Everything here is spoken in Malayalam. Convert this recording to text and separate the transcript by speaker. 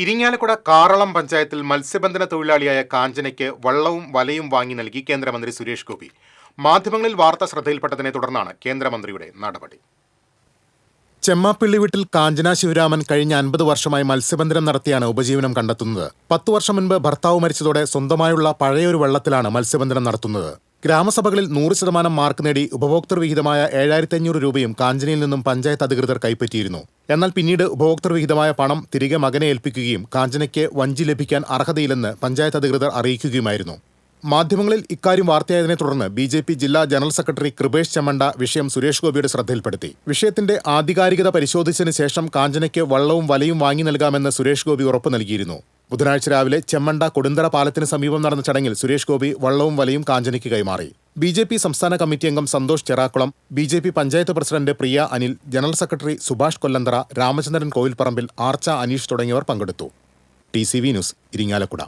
Speaker 1: ഇരിങ്ങാലക്കുട കാറളം പഞ്ചായത്തിൽ മത്സ്യബന്ധന തൊഴിലാളിയായ കാഞ്ചനയ്ക്ക് വള്ളവും വലയും വാങ്ങി നൽകി കേന്ദ്രമന്ത്രി സുരേഷ് ഗോപി. മാധ്യമങ്ങളിൽ വാർത്ത ശ്രദ്ധയിൽപ്പെട്ടതിനെ തുടർന്നാണ് കേന്ദ്രമന്ത്രിയുടെ നടപടി. ചെമ്മാപ്പിള്ളി വീട്ടിൽ കാഞ്ചന ശിവരാമൻ കഴിഞ്ഞ 50 വർഷമായി മത്സ്യബന്ധനം നടത്തിയാണ് ഉപജീവനം കണ്ടെത്തുന്നത്. 10 വർഷം മുൻപ് ഭർത്താവ് മരിച്ചതോടെ സ്വന്തമായുള്ള പഴയൊരു വള്ളത്തിലാണ് മത്സ്യബന്ധനം നടത്തുന്നത്. ഗ്രാമസഭകളിൽ 100% മാർക്ക് നേടി ഉപഭോക്തൃ വിഹിതമായ 7500 രൂപയും കാഞ്ചനയിൽ നിന്നും പഞ്ചായത്ത് അധികൃതർ കൈപ്പറ്റിയിരുന്നു. എന്നാൽ പിന്നീട് ഉപഭോക്തൃ വിഹിതമായ പണം തിരികെ മകനെ ഏൽപ്പിക്കുകയും കാഞ്ചനയ്ക്ക് വഞ്ചി ലഭിക്കാൻ അർഹതയില്ലെന്ന് പഞ്ചായത്ത് അധികൃതർ അറിയിക്കുകയുമായിരുന്നു. മാധ്യമങ്ങളിൽ ഇക്കാര്യം വാർത്തയായതിനെ തുടർന്ന് BJP ജില്ലാ ജനറൽ സെക്രട്ടറി കൃപേഷ് ചെമ്മണ്ട വിഷയം സുരേഷ് ഗോപിയുടെ ശ്രദ്ധയിൽപ്പെടുത്തി. വിഷയത്തിന്റെ ആധികാരികത പരിശോധിച്ചതിന് ശേഷം കാഞ്ചനയ്ക്ക് വള്ളവും വലയും വാങ്ങി നൽകാമെന്ന് സുരേഷ് ഗോപി ഉറപ്പ് നൽകിയിരുന്നു. ബുധനാഴ്ച രാവിലെ ചെമ്മണ്ട കൊടുന്തറ പാലത്തിന് സമീപം നടന്ന ചടങ്ങിൽ സുരേഷ് ഗോപി വള്ളവും വലയും കാഞ്ചനയ്ക്ക് കൈമാറി. BJP സംസ്ഥാന കമ്മിറ്റി അംഗം സന്തോഷ് ചെറാക്കുളം, BJP പഞ്ചായത്ത് പ്രസിഡന്റ് പ്രിയ അനിൽ, ജനറൽ സെക്രട്ടറി സുഭാഷ് കൊല്ലന്തറ, രാമചന്ദ്രൻ കോവിൽപ്പറമ്പിൽ, ആർച്ച അനീഷ് തുടങ്ങിയവർ പങ്കെടുത്തു. TCV news, Irinjalakuda.